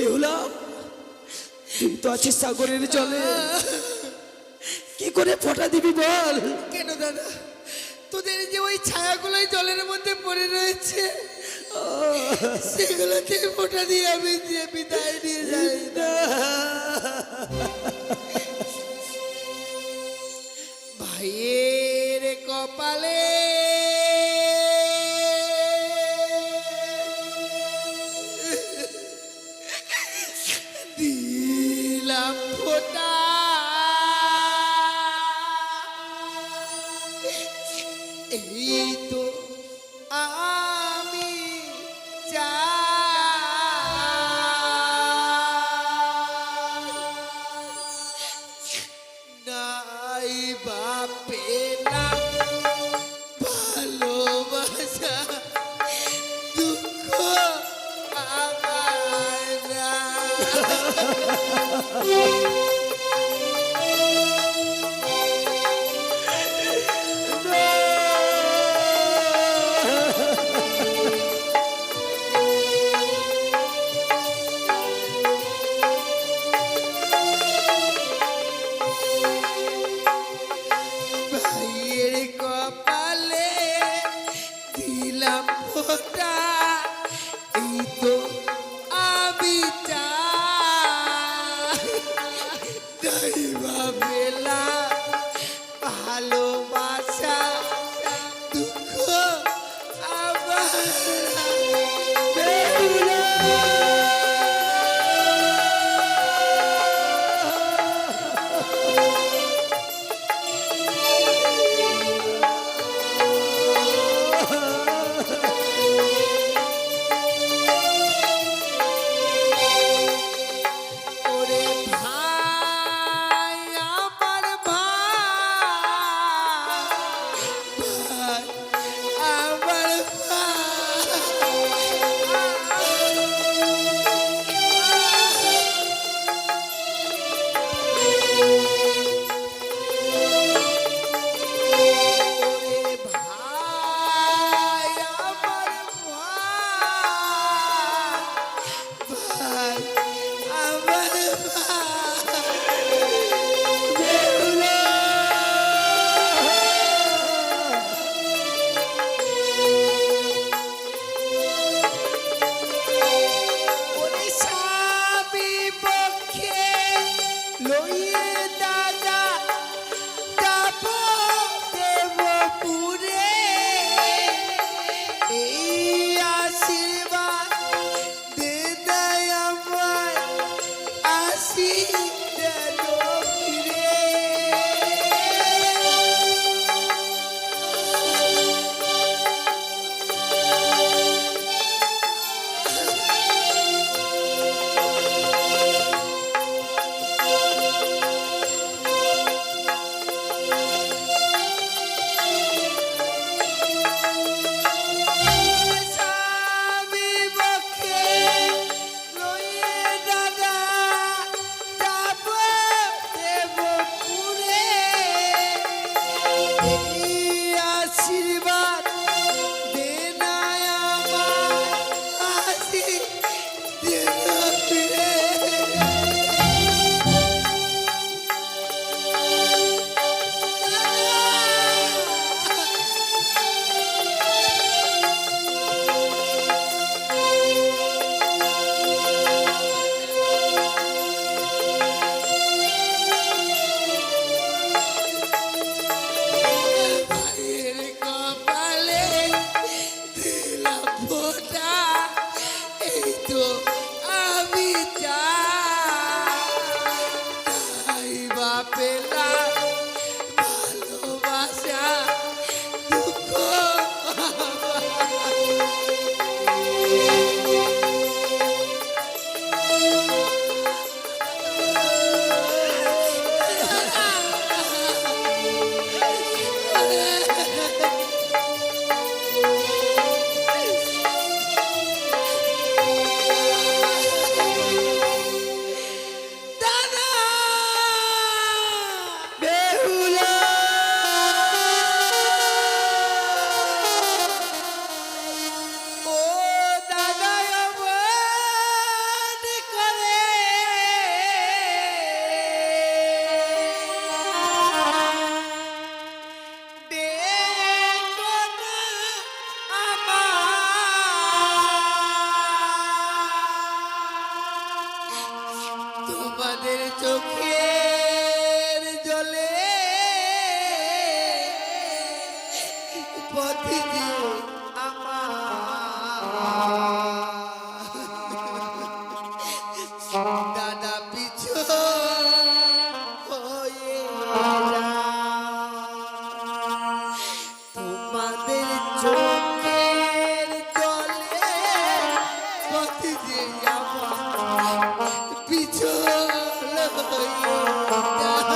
বেহুলা, তুই তো আছিস সাগরের জলে, কি করে ফোঁটা দিবি বল? কেন দাদা, তোদের যে ওই ছায়াগুলোই জলের মধ্যে পড়ে রয়েছে, সেগুলোতে ফোঁটা দিয়ে আমি যে বিদায় নিয়ে যাই না। ভাইয়ের কপালে দিলাম ফোঁটা, এই তো আমি নাই বাপেলাম ভালোবাসা, দুঃখ আমার না। ভাইয়ের কপালে দিলাম ফোঁটা, এই তো আমি চাই পেলাম ভালোবাসা, দুঃখ আমার। ওরে ভাই, আমার ভাই, আমার ওরে ভাই, আমার ভাই, আমার ওরে স্বামী পক্ষে লইয়ে দাদা যাব দেবপুরে, এই আশীর্বাদ দে দেয় আমায়, আসি যেন ফিরে। স্বামী পক্ষে লইয়ে দাদা যাব দেবপুরে, এই আশীর্বাদ দে না আমায়, আসি যেন ফিরে। ভাইয়ের কপালে দিলাম ফোঁটা, এই তো আমি চাই পেলাম ভালোবাসা, দুঃখ চোখের জলে পথ দিয়ে আমার দাদা পিছু হয়ে যায়। তোমাদের চোখের জলে পথ দিয়ে আমার পিছল হয়ে যায়।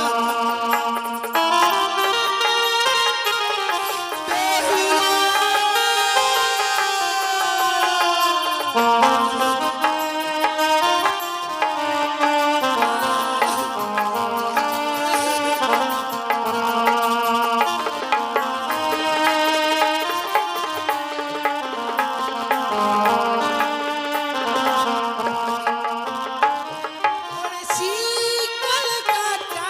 শিকল কাটা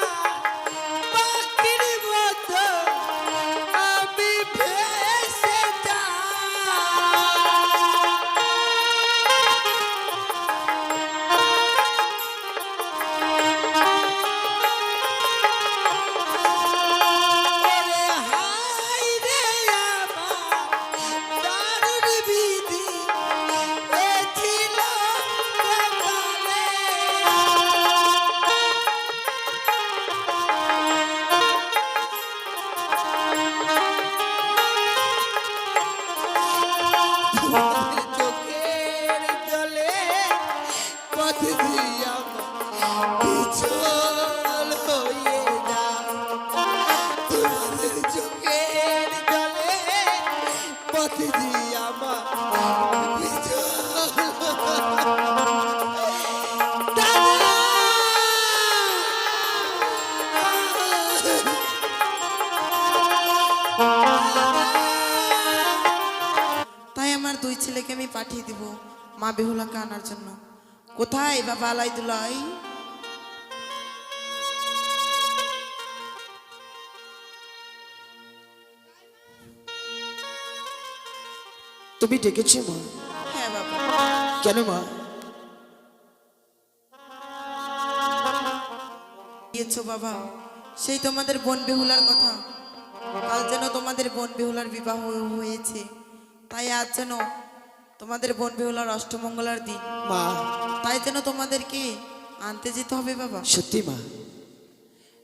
পাখির মতো আমি ভেসে যাই। হাই রে আমার দারুণ বিধি এ ছিল কপালে। চোখের জলে পথ দিয়ে আমার পিছল হয়ে যায়। তোমাদের চোখের জলে পথ দিয়ে আমার পিছল তাই আমার দুই ছেলেকে আমি পাঠিয়ে দিব মা বেহুলাকে আনার জন্য। কোথায় বাবা আলাই দুলাই? তুমি ডেকেছো মা? হ্যাঁ বাবা। কেন মা? দিয়েছো বাবা, সেই তোমাদের বোন বেহুলার কথা। কাল যেন তোমাদের বোন বেহুলার বিবাহ হয়েছে, তাই আজ যেন তোমাদের বোন বেহুলার অষ্টমঙ্গলার দিন, মা তাই যেন তোমাদেরকে আনতে যেতে হবে বাবা। সত্যি মা,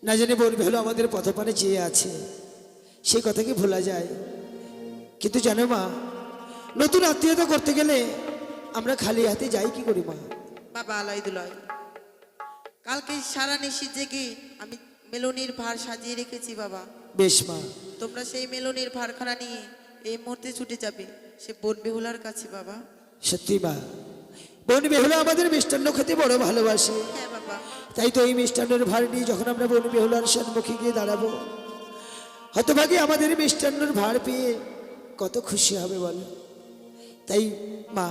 না জানি বলবে হলো আমাদের পথপানে চেয়ে আছে, সেই কথা কি ভোলা যায়? কিন্তু জানো মা, নতুন আত্মীয়তা করতে গেলে আমরা খালি হাতে যাই কি করি মা? বাবা আলাই দুলাই, কালকে সারা নিশি জেগে আমি মেলনির ভার সাজিয়ে রেখেছি বাবা। বেশ মা, তোমরা সেই মেলনির ভারখানা নিয়ে এই মুহূর্তে ছুটে যাবে সে বোন বেহুলার কাছে বাবা। সত্যি মা, বোন বেহুলা আমাদের মিষ্টান্ন খেতে বড় ভালোবাসে। হ্যাঁ বাবা। তাই তো এই মিষ্টান্নের ভার নিয়ে যখন আমরা বোন বেহুলার সম্মুখে গিয়ে দাঁড়াবো, হতভাগী আমাদের মিষ্টান্নের ভার পেয়ে কত খুশি হবে বলো। তাই মা,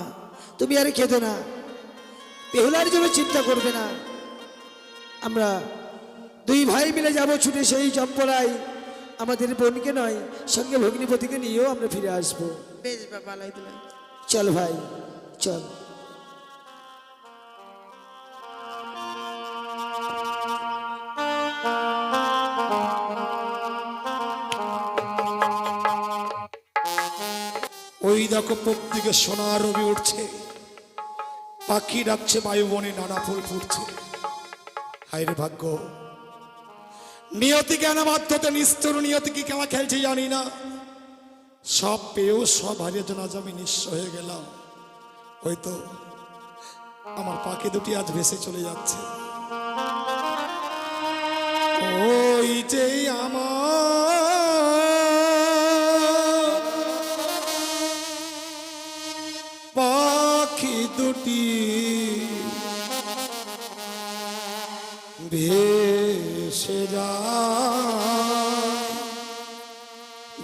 তুমি আর খেতো না, বেহুলার জন্য চিন্তা করবে না। আমরা দুই ভাই মিলে যাব ছুটে সেই চম্পলায়, আমাদের বোনকে নয় সঙ্গে ভগ্নিপতিকে নিয়েও আমরা ফিরে আসবো। বেশ বাবা আলাই দুলাই। চল ভাই চল। ওই দেখো পূব দিকে সোনার রবি উঠছে, পাখি ডাকছে, বায়ুবনে নানা ফুল ফুটছে। হায় রে ভাগ্য, নিয়তি কেন মাধ্যতে নিষ্ঠুর নিয়তি কি খেলা খেলছে জানি না। সব পেয়েও সব হারিয়ে জন্য আজ আমি নিঃস্ব হয়ে গেলাম। হয়তো আমার পাখি দুটি আজ ভেসে চলে যাচ্ছে। ওই যে আমার পাখি দুটি ভেসে যায়,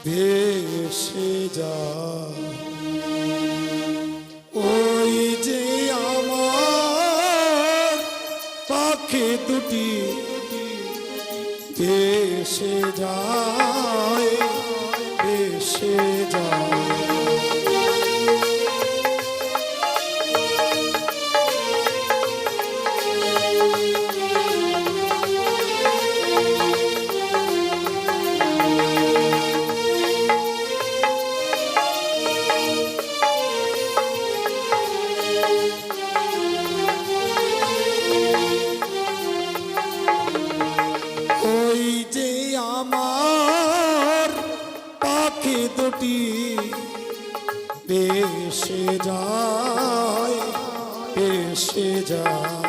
ভেসে যায়। ওই যে আমার পাখি দুটি ভেসে যায়, ভেসে যায়। দুটি ভেসে যায়, ভেসে যায়।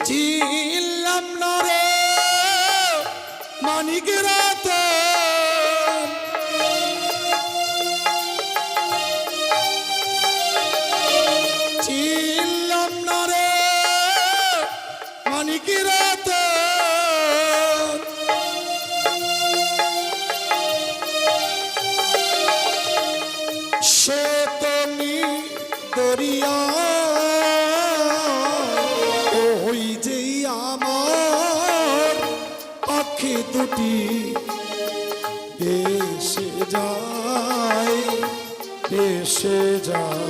চিনলাম না রে মানিকের রতন, চিনলাম না রে মানিকের রতন। সে তুমি দরিয়া, ওই যে আমার পাখি দুটি ভেসে যায়, ভেসে যায়।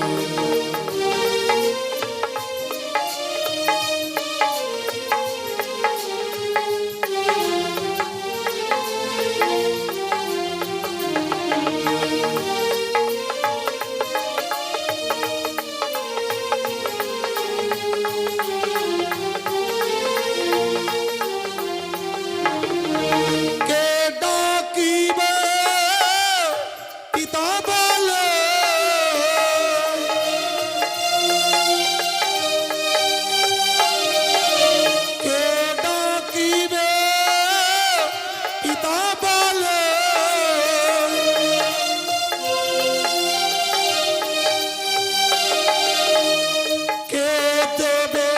কে ডাকিবে পিতা বলে, কে ডাকিবে পিতা বলে। কে দেবে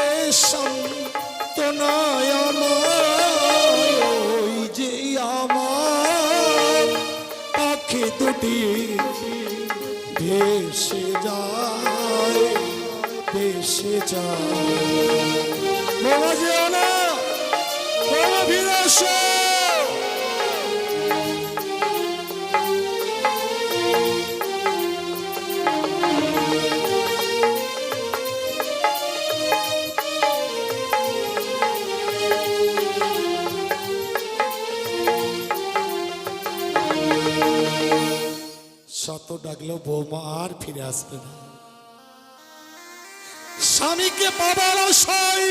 সান্ত্বনায় আমায়, ওই যে আমার পাখি দুটি ভেসে যায়, ভেসে যায়। বাবা যেও না, বাবা ফিরে এসো। শত ডাকলেও বৌমা আর ফিরে আসবে না। স্বামীকে পাবার আশায়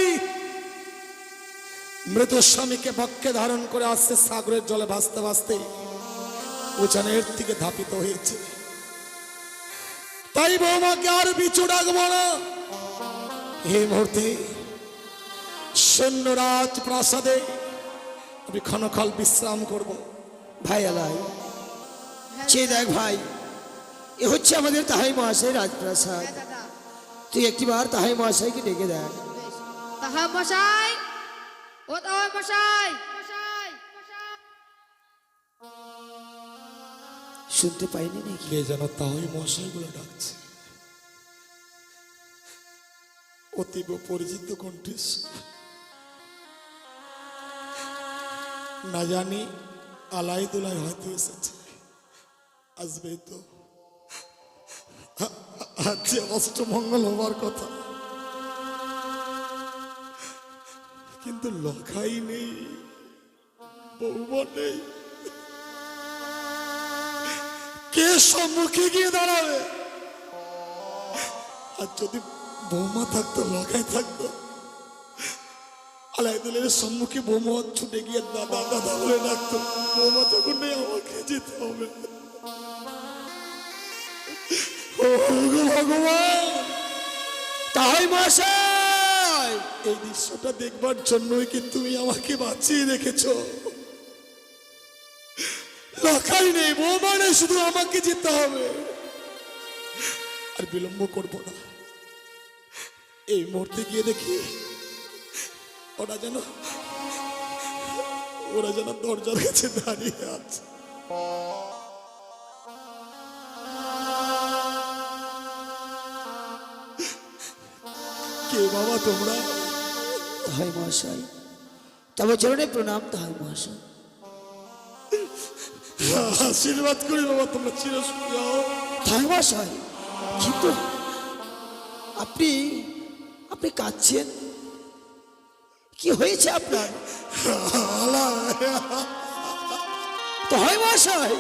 মৃত স্বামীকে বক্ষে ধারণ করে আসছে, সাগরের জলে ভাসতে ভাসতে উচানের দিকে ধাপিত হয়েছে। তাই বৌমাকে আর পিছু ডাকবো না। এই মুহূর্তে সৈন্যরাজ প্রাসাদে আমি ক্ষণকাল বিশ্রাম করব। ভাই আলাই, চেয়ে দেখ ভাই, এ হচ্ছে আমাদের তাহাই মহাশয় রাজপ্রাসাদ। তুই একটিবার তাহাই মহাশয়কে ডেকে দেখ। তাহা মশাই, ও তাহা মশাই, শুনতে পাইনি নাকি? কে যেন তাই মশাই বলে ডাকছে, অতীব পরিচিত কণ্ঠে। না জানি আলাই দুলাই হয়তো এসেছে, আসবে তো। আজ অষ্টমঙ্গল হবার কথা, কিন্তু লখাই নেই, বৌমা নেই। কে সম্মুখে গিয়ে দাঁড়াবে? আর যদি বৌমা থাকতো, লখাই থাকতো, আলাইদুলের সম্মুখে বৌমা ছুটে গিয়ে দাদা দাদা বলে ডাকতো। বৌমা যখন নেই, আমাকে যেতে হবে। ভগবান, তাহাই মহাশয়, এই দৃশ্যটা দেখবার জন্যই কি তুমি আমাকে বাঁচিয়ে রেখেছ? লখাই নেই, বৌমা নেই, শুধু আমাকে যেতে হবে। আর বিলম্ব করব না। এই মুহূর্তে গিয়ে দেখি ওরা যেন দরজার কাছে দাঁড়িয়ে আছে। কে বাবা তোমরা? তাহাই মহাশয়, তবে চরণে প্রণাম। তাহাই মহাশয়, আশীর্বাদ করি বাবা, তোমরা চিরসুখী হও। তাহাই মহাশয়, কিন্তু আপনি আপনি কাঁদছেন, কি হয়েছে আপনার? আলাই, তো হয় মশাই,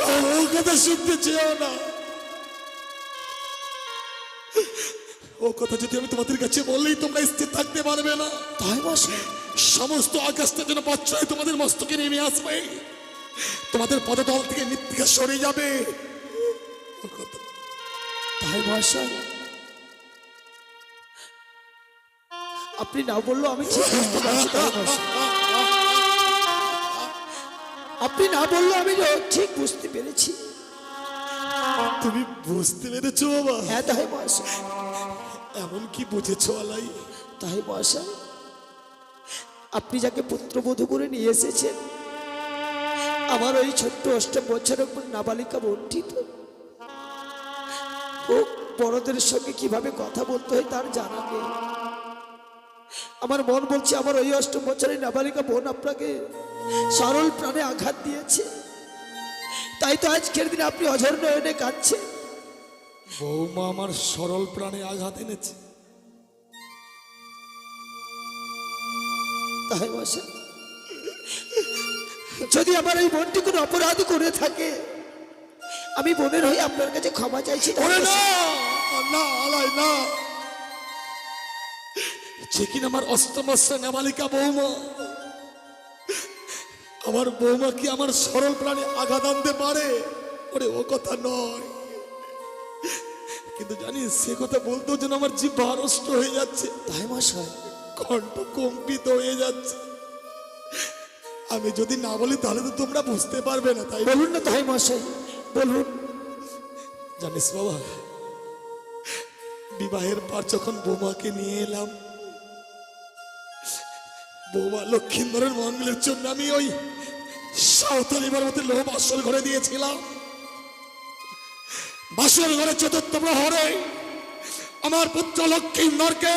ও কথা শুনতে চেয়েও না। ও কথা যদি আমি তোমাদের কাছে বললেই তোমরা স্থির থাকতে পারবে না। তাই মশাই, সমস্ত আকাশটা যেন বজ্রয় তোমাদের মস্তকে নেমে আসবে, তোমাদের পদতল থেকে মৃত্তিকা সরে যাবে। ও কথা তাই মশাই, আপনি না বললেও আমি ঠিক বুঝতে পারছি। তাই মশাই, আপনি না বললেও আমি ঠিক বুঝতে পেরেছি। তুমি বুঝতে পেরেছো বাবা? হ্যাঁ তাই মশাই, এমন কি বুঝেছো আলাই? তাই মশাই, আপনি যাকে পুত্রবধূ করে নিয়ে এসেছেন, আমার ওই ছোট্ট 8 বছরের নাবালিকা বোনটি তো, ও বড়দের সঙ্গে কিভাবে কথা বলতে হয় তার জানা নেই। আমার মন বলছে আমার ওই 8 বছরের নাবালিকা বোন আপনাকে সরল প্রাণে আঘাত দিয়েছে, তাই তো আজকের দিনে আপনি অঝর নয়নে কাঁদছেন। বৌমা আমার সরল প্রাণে আঘাত এনেছে? তাই মশাই, যদি আমার এই বোনটি কোনো অপরাধ করে থাকে, আমি বোনের হয়ে আপনার কাছে ক্ষমা চাইছি। তাই ওরে না, মশাই, না আলাই না, যে কিনা আমার 8 বছরের নাবালিকা বৌমা, আমার বৌমা কি আমার সরল প্রাণে আঘাত আনতে পারে? ওরে ও কথা নয়, কিন্তু জানিস সে কথা বলতেও যেন আমার জিহ্বা আড়ষ্ট হয়ে যাচ্ছে, তাই মশাই, কণ্ঠ কম্পিত হয়ে যাচ্ছে। আমি যদি না বলি তাহলে তো তোমরা বুঝতে পারবে না, তাই বলুন না তাই মশাই, বলুন। জানিস বাবা, বিবাহের পর যখন বৌমাকে নিয়ে এলাম, বৌমা লক্ষ্মীন্দরের মঙ্গলের জন্য আমি ওই সাঁওতালি মতো লোহ বাসর ঘরে দিয়েছিলাম। বাসর ঘরে 4th প্রহরে আমার পুত্র লক্ষ্মীন্দরকে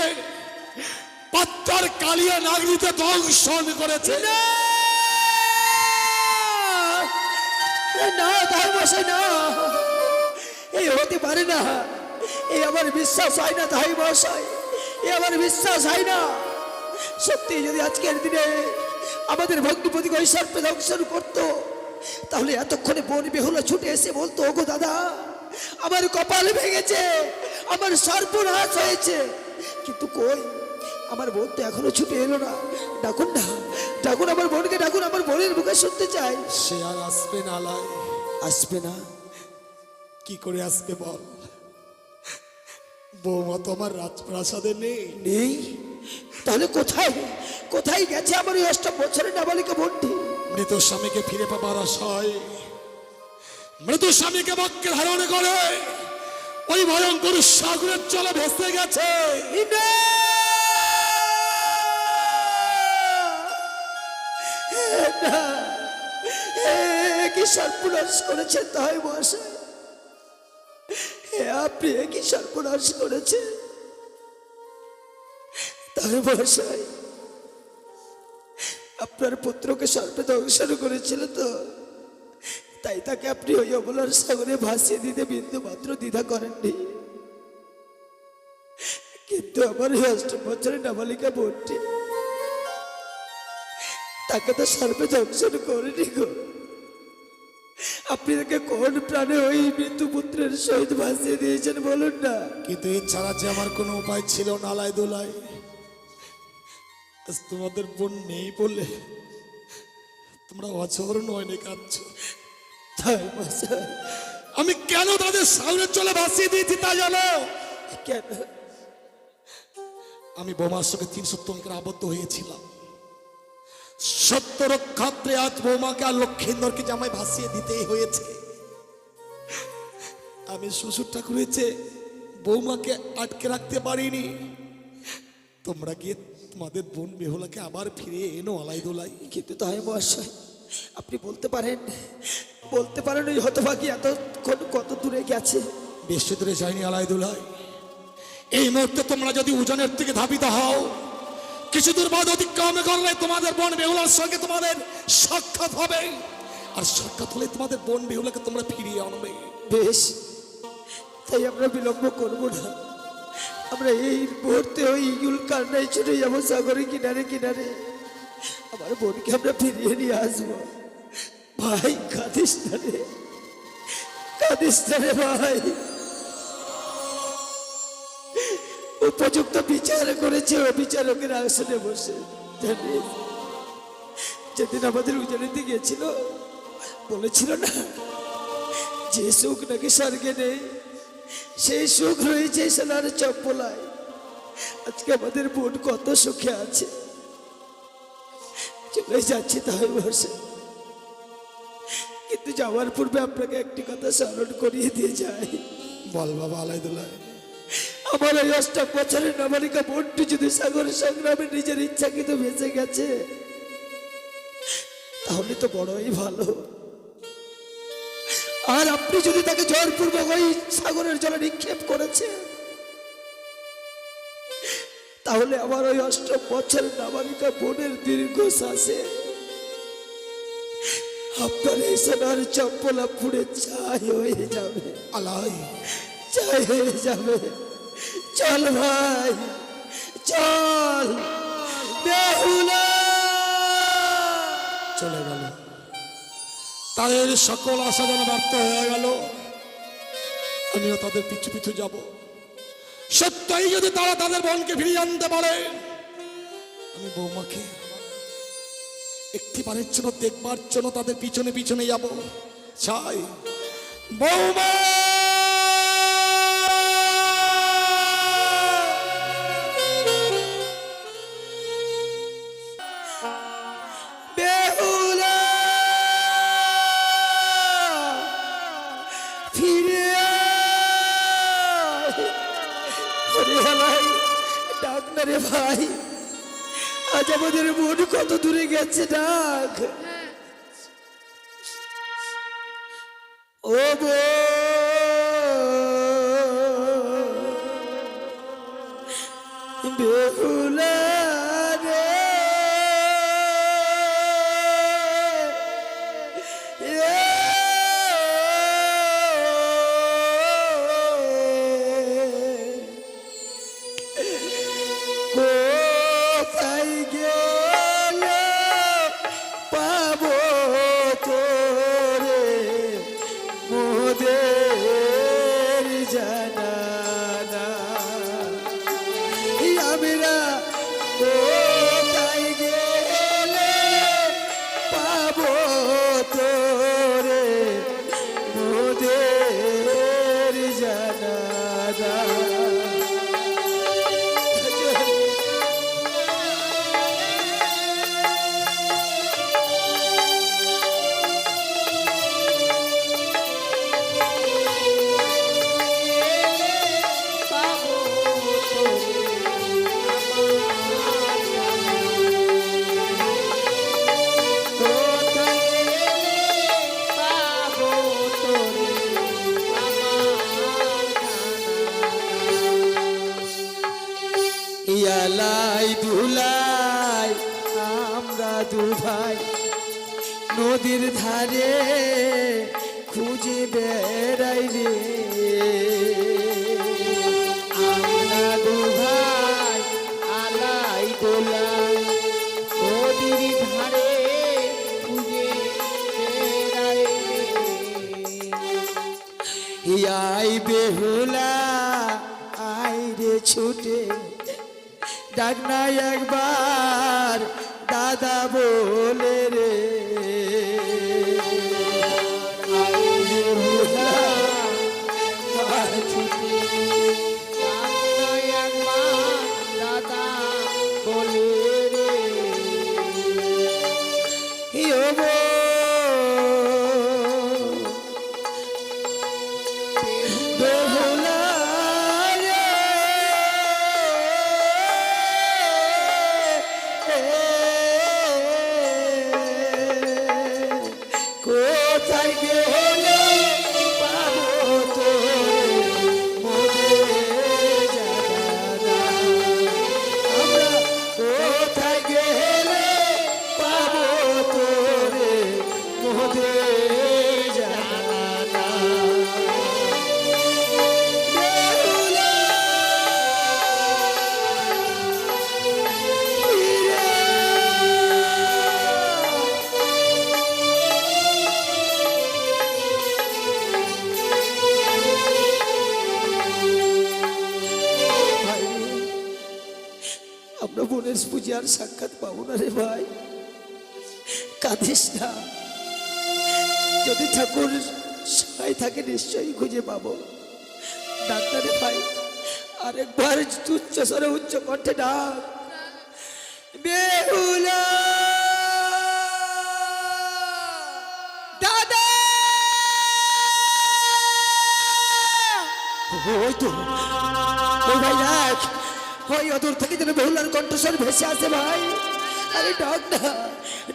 পাত্তার কালিয়া নাগরিতে দংশন করেছে। না তাই মশাই, না, এই হতে পারে না, এই আমার বিশ্বাস হয় না। তাই মশাই, এই আমার বিশ্বাস হয় না। সত্যি যদি আজকের দিনে আমাদের ভগ্নিপতিকে ওই সর্পে দংশন করতো, তাহলে এতক্ষণে বোন বেহুলা ছুটে এসে বলতো, ওগো দাদা, আমার কপাল ভেঙেছে, আমার সর্বনাশ হয়েছে। কিন্তু কই, আমার বোন তো এখনো ছুটে এলো না। ডাকুন না, ডাকুন আমার বোনকে, ডাকুন, আমার বোনের মুখে শুনতে চাই। সে আর আসবে না আলাই। আসবে না? কি করে আসবে বল? বৌমা তো আমার রাজপ্রাসাদে নেই। নেই? তাহলে কোথায়, কোথায় গেছে আমার ওই 8 বছরের নাবালিকা বোনটি? মৃত স্বামীকে ফিরে পাবার আশায়, মৃত স্বামীকে বাক্যে ধারণ করে ওই ভয়ঙ্কর সাগরের জলে ভেসে গেছে। কি সর্বনাশ করেছেন তাই মশাই, আপনি কি সর্বনাশ করেছেন তাই মশাই? আপনার পুত্রকে সর্পে দংশন করেছিল তো, তাই তাকে আপনি ওই অবলার সাগরে ভাসিয়ে দিতে বিন্দু মাত্র দ্বিধা করেননি। কিন্তু আমার এই 8 বছরের নাবালিকা বোনটি, তাকে তো সর্পে দংশন করেনি গো। আপনি তাকে কোন প্রাণে ওই মৃত্যু পুত্রের সহিত ভাসিয়ে দিয়েছেন বলুন না? কিন্তু এছাড়া যে আমার কোনো উপায় ছিল না আলাই দোলাই। আজ তোমাদের বোন নেই বলে তোমরা অঝর নয়নে কাঁদছো। তাই মশাই, আমি কেন তাদের সাগরের জলে ভাসিয়ে দিয়েছি তা জানো? কেন? আমি বৌমার সঙ্গে 3 সপ্তাহ আবদ্ধ হয়েছিলাম। সত্য রক্ষার্থে আজ বৌমাকে আর লক্ষ্মীন্দরকে জামাই ভাসিয়ে দিতেই হয়েছে। আমি শ্বশুর ঠাকুর হয়েছে বৌমাকে আটকে রাখতে পারিনি। তোমরা গিয়ে তোমাদের বোন বেহুলাকে আবার ফিরে এনো আলাই দোলাই। কিন্তু তাই মশাই, আপনি বলতে পারেন, বলতে পারেন ওই হতভাগী এতক্ষণ কত দূরে গেছে? বেশি দূরে যায়নি আলাই দোলাই। এই মুহূর্তে তোমরা যদি উজানের থেকে ধাবিত হও, কিছু দূর বাদ অতিক্রম করলে তোমাদের বোন বেহুলার সঙ্গে তোমাদের সাক্ষাৎ হবে, আর সাক্ষাৎ হলে তোমাদের বোন বেহুলাকে তোমরা ফিরিয়ে আনবে। বেশ, তাই আমরা বিলম্ব করবো না, আমরা এই মুহূর্তে ওই ইগুল কান্নায় ছুটে যাবো সাগরের কিনারে কিনারে, আমার বোনকে আমরা ফিরিয়ে নিয়ে আসবো। ভাই কাঁদিস না রে, কাঁদিস না রে ভাই। উপযুক্ত বিচার করেছে ও বিচারকের আসনে বসে। জানিস যেদিন আমাদের উজানিতে গিয়েছিল বলেছিল না যে সুখ নাকি স্বর্গে নেই, সেই সুখ রয়েছে সোনার চপ্পলায়। আজকে আমাদের বোন কত সুখে আছে, চলে যাচ্ছে তাই বসে। কিন্তু যাওয়ার পূর্বে আপনাকে একটি কথা স্মরণ করিয়ে দিয়ে যাই। বল বাবা আলাইদুল্লাহ। আমার ওই 8 বছরের নাবালিকা বোনটি যদি সাগর সংগ্রামে নিজের ইচ্ছাকৃত বেঁচে গেছে তাহলে তো বড়ই ভালো। আর আপনি যদি তাকে জোরপূর্বক ওই সাগরের জলে নিক্ষেপ করেছে তাহলে আমার ওই 8 বছরের নাবালিকা বোনের দীর্ঘশ্বাসে আপনার এই সোনার চপ্পলা পুড়ে ছাই হয়ে যাবে, আলাই ছাই হয়ে যাবে। চল ভাই চল, বেহুলা। চলে গেল, তাদের সকল আশা যেন ব্যর্থ হয়ে গেল। আমিও তাদের পিছু পিছু যাব। সত্যই যদি তারা তাদের বোনকে ফিরিয়ে আনতে পারে, আমি বৌমাকে একটিবারের জন্য দেখবার জন্য তাদের পিছনে পিছনে যাব। চাই বৌমা, বেহুলা ফিরে আয়। ওরে ভাই ডাক না রে ভাই, আজ আমাদের বোন কত দূরে গেছে, ডাক। ও বেহুলা রে, কোথায় গেলে পাবো তোরে মোদের জানানা। আমরা কোথায় গেলে পাবো তোরে মোদের জানানা। ইয়ালাই দুলাই আমরা দু ভাই নদীর ধারে খুঁজে বেড়াই রে। আমরা দু ভাই আলাই দোলাই নদীর ধারে খুঁজে বেড়াই রে। আই বেহুলা আই রে ছুটে, ডাক না একবার দাদা বলে রে। আই বেহুলা আই ছুটে, ডাক না একবার দাদা বলে রে। ও গো বেহুলা রে, কোথায় গেলে পাবো তোরে মোদের জানানা। আমরা কোথায় গেলে পাবো তোরে মোদের জানানা। বেহুলা গণেশ পূজার সাক্ষাৎ পাবো না রে ভাই, কাঁদিস না। যদি ঠাকুর সহায় থাকে নিশ্চয়ই খুঁজে পাবো। ডাক্তারে ভাই আরেকবার উচ্চ স্বরে উচ্চ কণ্ঠে ডাক, বেহুলা দাদা! ওই তো, ওই ভাই দেখ, ওই অদূর থেকে যেন বেহুলার কণ্ঠস্বর ভেসে আসে ভাই। আরে ডাক না,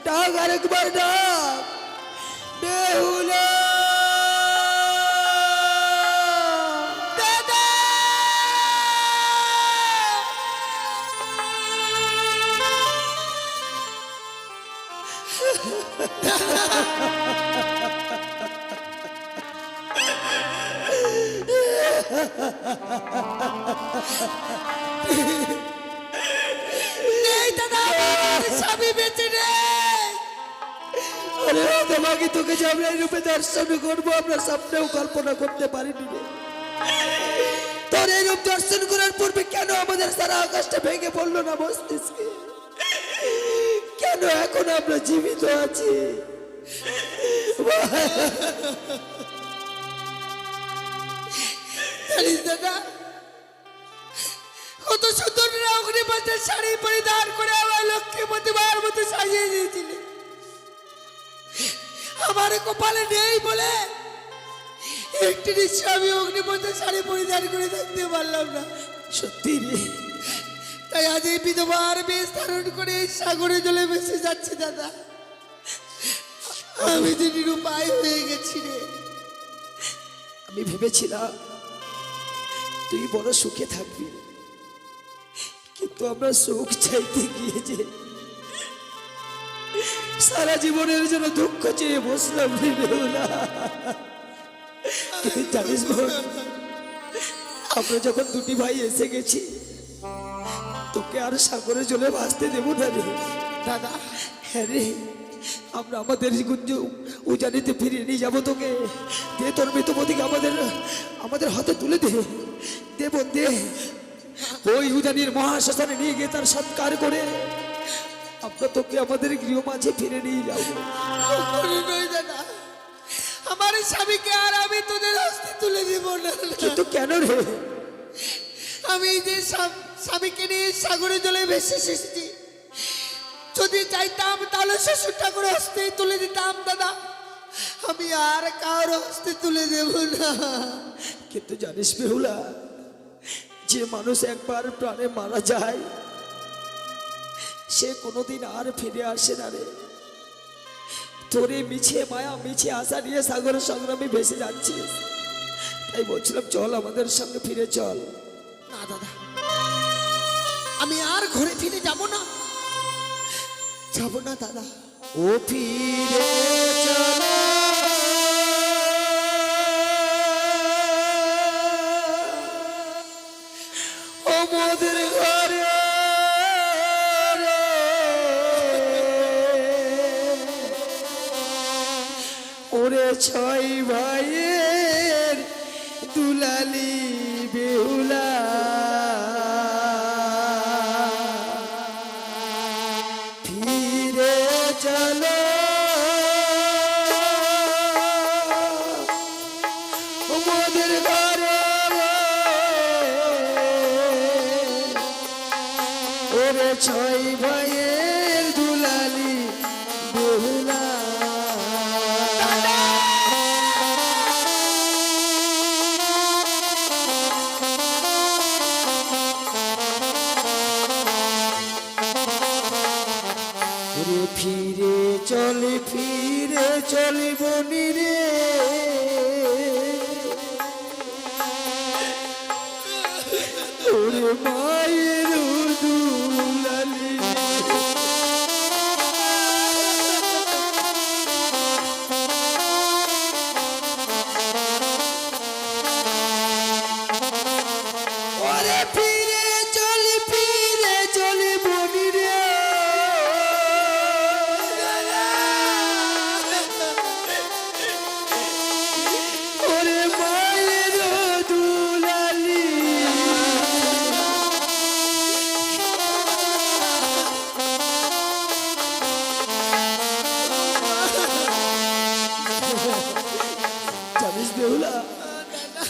ডাক আরেকবার ডাক, বেহুলা দাদা! নেই দাদা, আমার স্বামী বেঁচে নেই। আরে তোমাকে তোকে যে আমরা এই রূপে দর্শন করবো আমরা স্বপ্নেও কল্পনা করতে পারিনি রে। তোর এই রূপ দর্শন করার পূর্বে কেন আমাদের সারা আকাশটা ভেঙে পড়লো না মস্তিষ্কে? কেন এখন আমরা জীবিত আছি? জানিস দাদা, কত সুন্দর অগ্নিপথের শাড়ি পরিধান করে আমার লক্ষ্মীপতি মায়ের মতো সাজিয়ে দিয়েছিলেন। আমার কপালে নেই বলে একটি নিশ্চয় আমি অগ্নিপথের শাড়ি পরিধান করে থাকতে পারলাম না। সত্যি রে, তাই আজ এই বিধবার বেশ ধারণ করে এই সাগরে জলে ভেসে যাচ্ছি দাদা। আমি যে নিরুপায় হয়ে গেছি রে। আমি ভেবেছিলাম তুই বড় সুখে থাকবি, কিন্তু আমরা সুখ চাইতে গিয়ে যে সারা জীবনের জন্য দুঃখ চেয়ে বসলাম রে বেহুলা। কিন্তু জানিস বোন, আমরা যখন দুটি ভাই এসে গেছি তোকে আর সাগরে জলে ভাসতে দেবো না রে দাদা, হ্যাঁ রে, আমরা আমাদের গুঞ্জ উজানিতে ফিরিয়ে নিয়ে যাবো তোকে। দে তোর মৃতপতিকে আমাদের হাতে তুলে দে, দে বোন দে। ওই উজানির মহাশ্মশানে নিয়ে গিয়ে তার সৎকার করে আমরা তোকে আমাদের গৃহ মাঝে ফিরে নিয়ে যাবো। কখনো নয় দাদা, আমার স্বামীকে আর আমি তোদের হস্তে তুলে দিব না। কিন্তু কেন রে? আমি যে স্বামীকে নিয়ে সাগরে জলে ভেসে এসেছি, যদি চাইতাম তাহলে শ্বশুর ঠাকুর হস্তে তুলে দিতাম দাদা। আমি আর কারোর হস্তে তুলে দেব না। কিন্তু জানিস বেহুলা, যে মানুষ একবার প্রাণে মারা যায় সে কোনোদিন আর ফিরে আসে না রে। তোরে মিছে মায়া মিছে আশা নিয়ে সাগরের সংগ্রামে ভেসে যাচ্ছিস, তাই বলছিলাম চল আমাদের সঙ্গে ফিরে চল। না দাদা, আমি আর ঘরে ফিরে যাব না, যাব না দাদা। ও ফিরে চলো ও মোদের ঘরে ওরে ছয় ভাইয়ের দুলালি বেহুলা। ফিরে চলো মোদের ঘরে ওরে ছয় ভাইয়ের দুলালি বেহুলা। ওরে ফিরে চলি বনি রে, ওরে মায়ের দুলালি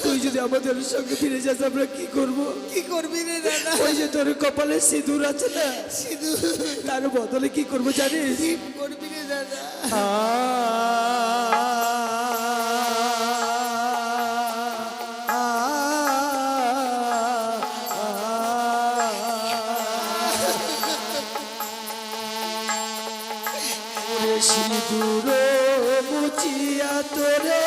তুই যদি আমাদের সঙ্গে ফিরে যাস আমরা কি করব? কি করবি রে দাদা? ওই যে তোর কপালে সিঁদুর আছে না, সিঁদুর তার বদলে কি করবো জানিস? কি করবি রে দাদা? সিঁদুর মুচিয়া তোরে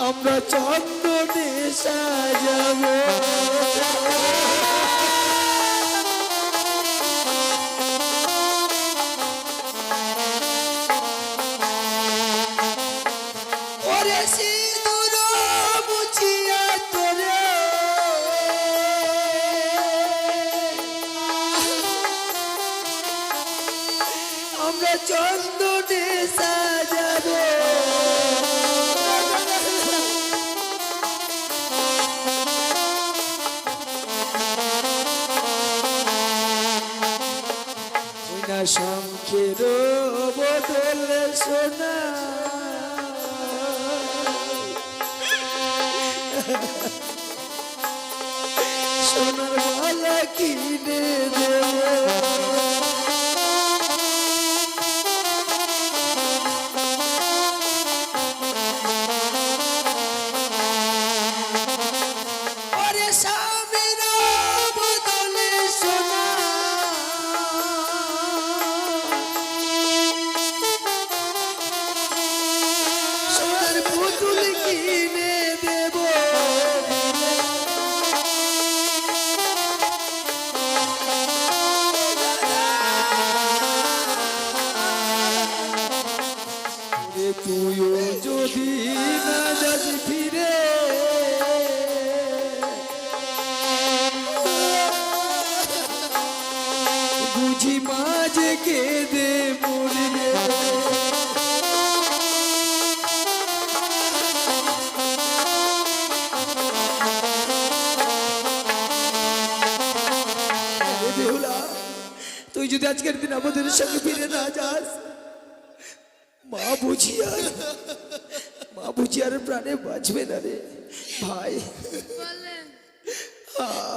আমরা চন্দনে সাজাবো। ওরে সিঁদুর মুছিয়া তোরে আমরা চন্দনে সাজাবো। সোনা শঙ্খের বদলে সোনা সোনার মালা কিনে দেবো। ওরে স্বামীর বদলে সোনা সোনার পুতুল কিনে দেবো। ওরে তুইও যদি না যাস ফিরে বুঝি মাঝে কেঁদে মরবে। আরে বেহুলা, তুই যদি আজকের দিন আমাদের সঙ্গে ফিরে না যাস মা বুঝি আর প্রাণে বাঁচবে না রে ভাই। বললেন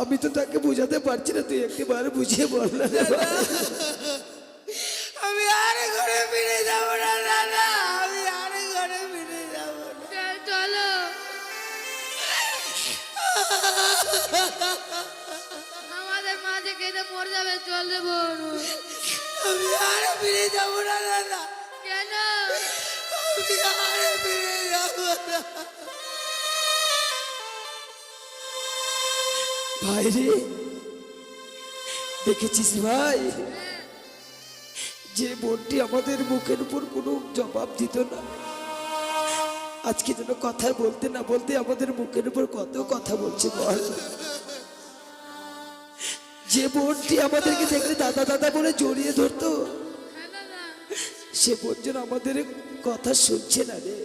আমি তো তাকে বোঝাতে পারছি না, তুই একটিবার বুঝিয়ে বল না রে ভাই। আমি আর ঘরে ফিরে যাব না দাদা, আমি আর ঘরে ফিরে যাব না। চলো আমাদের মাঝে কেঁদে মরে যাবে, চল রে বোন। আমি আর ফিরে যাব না দাদা, কেন? আমি আর ফিরে যাব না। ভাই রে, দেখেছিস ভাই, যে বোনটি আমাদের মুখের উপর কোনো জবাব দিত না, আজকে যেন কথা বলতে না বলতে আমাদের মুখের উপর কত কথা বলছে বল। যে বোনটি আমাদেরকে দেখলে দাদা দাদা বলে জড়িয়ে ধরতো, হ্যাঁ দাদা, সে বোন যেন আমাদের কথা শুনছে না রে।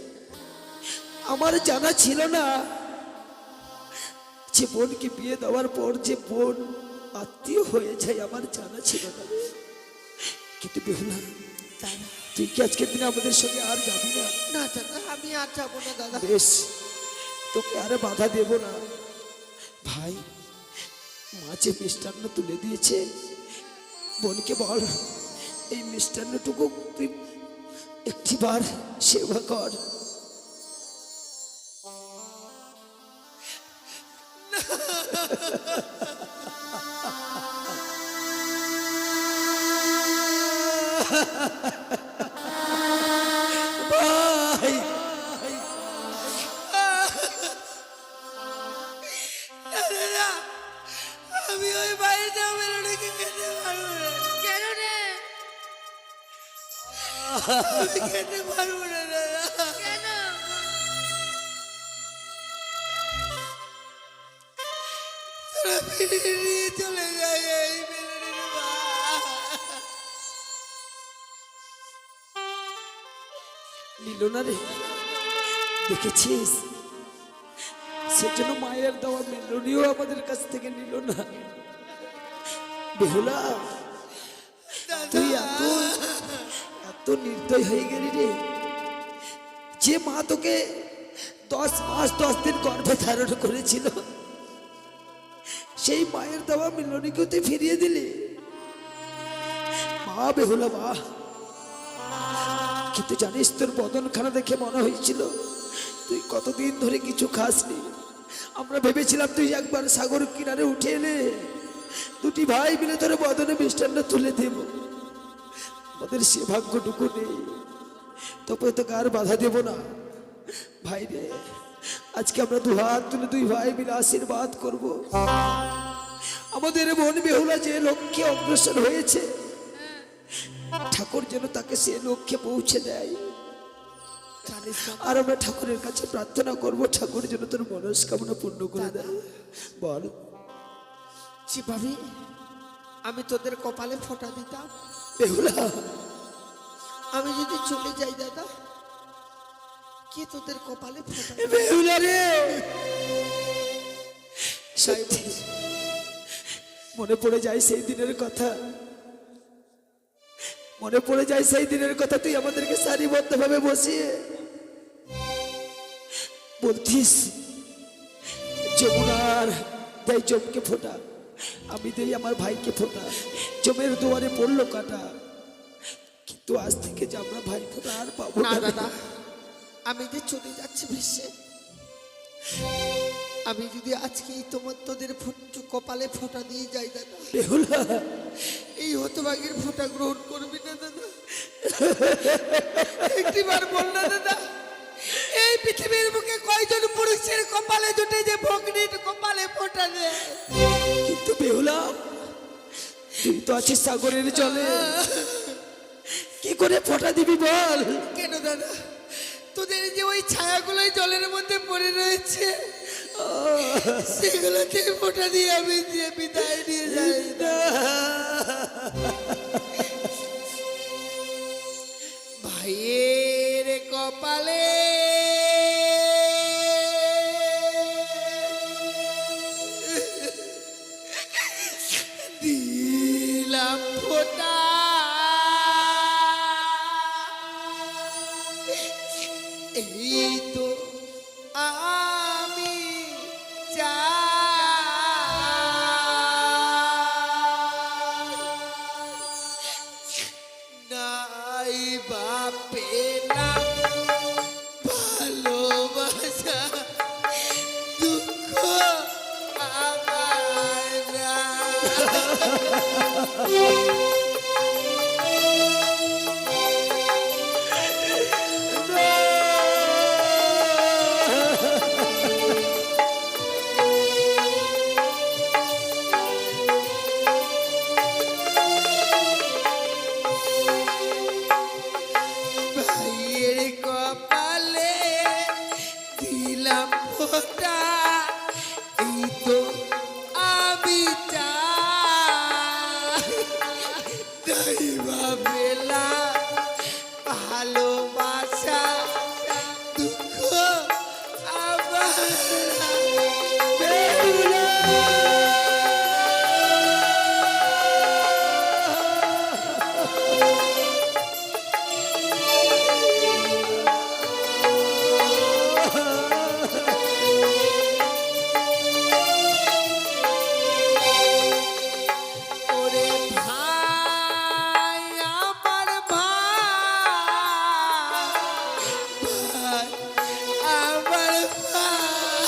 আমার জানা ছিল না যে বোনকে বিয়ে দেওয়ার পর যে বোন আত্মীয় হয়ে যায়, আমার জানা ছিল না রে। কিন্তু বেহুলা, তুই কি আজকের দিনে আমাদের সঙ্গে আর যাবি না? না দাদা, আমি আর যাবো না দাদা। বেশ, তোকে আর বাধা দেব না ভাই। মাঝে মিষ্টান্ন তুলে দিয়েছে, বোনকে বল এই মিষ্টান্নটুকু তুই একটিবার সেবা কর। ভাই, দাদা, আমি ওই বাড়িতে মেলোডিকে খেতে পারবো না। কেন রে? আমি খেতে পারবো না দাদা। কেন? তোরা ফিরে নিয়ে চলে যায় এই মেলোডির মা। নিল না রে, দেখেছিস? সেজন্য মায়ের দেওয়া মেলনিও আমাদের কাছ থেকে নিল না। বেহুলা, তুই এত এত নির্দয় হয়ে গেলি রে। যে মা তোকে 10 মাস 10 দিন গর্ভে ধারণ করেছিল, সেই মায়ের দেওয়া মিলনীকে তুই ফিরিয়ে দিলি। মা বেহুলা মা, কিন্তু জানিস তোর বদনখানা দেখে মনে হয়েছিল তুই কতদিন ধরে কিছু খাসনি। আমরা ভেবেছিলাম তুই একবার সাগর কিনারে উঠে এলে দুটি ভাই মিলে তোর বদনে মিষ্টান্ন তুলে দেব। আমাদের সে ভাগ্যটুকু নেই, তবে তোকে আর বাধা দেব না। ভাই রে, আজকে আমরা দু হাত তুলে দুই ভাই মিলে আশীর্বাদ করব। আমাদের বোন বেহুলা যে লক্ষ্যে অগ্রসর হয়েছে, ঠাকুর যেন তাকে সে লক্ষ্যে পৌঁছে দেয়। আর আমরা ঠাকুরের কাছে প্রার্থনা করব, ঠাকুর যেন তোর মনস্কামনা পূর্ণ করে দেয়। বল ভাবি, আমি তোদের কপালে ফোঁটা দিতাম। বেহুলা, আমি যদি চলে যাই দাদা, কে তোদের কপালে ফোঁটা দিবে? বেহুলা রে, সত্যি মনে পড়ে যায় সেই দিনের কথা, মনে পড়ে যায় সেই দিনের কথা। তুই আমাদেরকে সারিবদ্ধভাবে বসিয়ে বলতিস যমুনার দেয় জমকে ফোঁটা, আমি দেই আমার ভাইকে ফোঁটা, জমের দুয়ারে পড়লো কাটা। কিন্তু আজ থেকে যে আমরা ভাই ফোঁটা আর পাবো না না দাদা, আমি যে চলে যাচ্ছি ভেসে, আমি যদি আজকেই তোদের কপালে ফোঁটা দিয়ে যাই দাদা, বেহুলা, এই হতভাগের ফোঁটা গ্রহণ করবি না দাদা? একটিবার বল না দাদা, এই পৃথিবীর বুকে কয়জন পুরুষের কপালে জুটে যে ভগ্নীর কপালে ফোঁটা দেয়? কিন্তু বেহুলা, তুই তো আছিস সাগরের জলে, কি করে ফোঁটা দিবি বল? কেন দাদা, তোদের যে ওই ছায়াগুলোই জলের মধ্যে পড়ে রয়েছে, সেগুলোকে ফোঁটা দিয়ে আমি যে বিদায় নিয়ে যাই না। ভাইয়ের কপালে দিলাম ফোঁটা, এই তো আমি নাই বাপেলাম ভালোবাসা, দুঃখ আমার ভাইয়ের কপালে দিলাম ফোঁটা, এই তো আমি চাই ভাবেলাম ভালোবাসা, দুঃখ আমার। ওরে ভাই, আমার ভাই, আমার ভাই,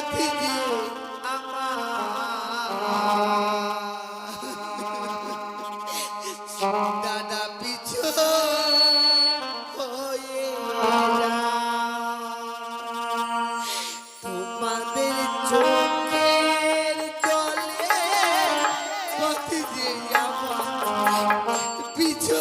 পথে দিয়ে আমার দাদা পিছু হয়ে তোমাদের চোখের জলে পথে দিয়ে আমার পিছু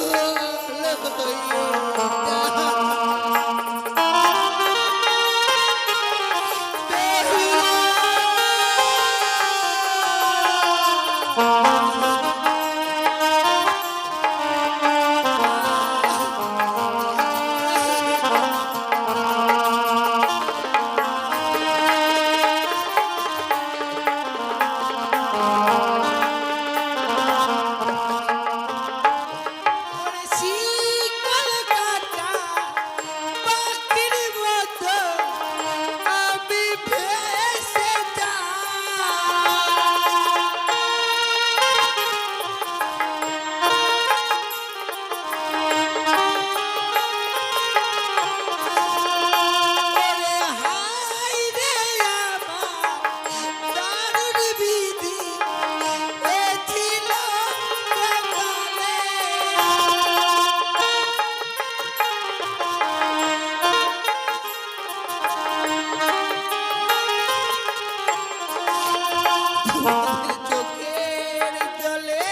চোখের জলে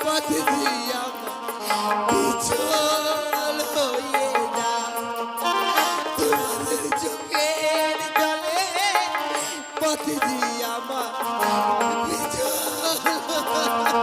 পথ দিয়ে পিছল হয়ে যা তোমাদের চোখের জলে পথ দিয়ে আমার পিছল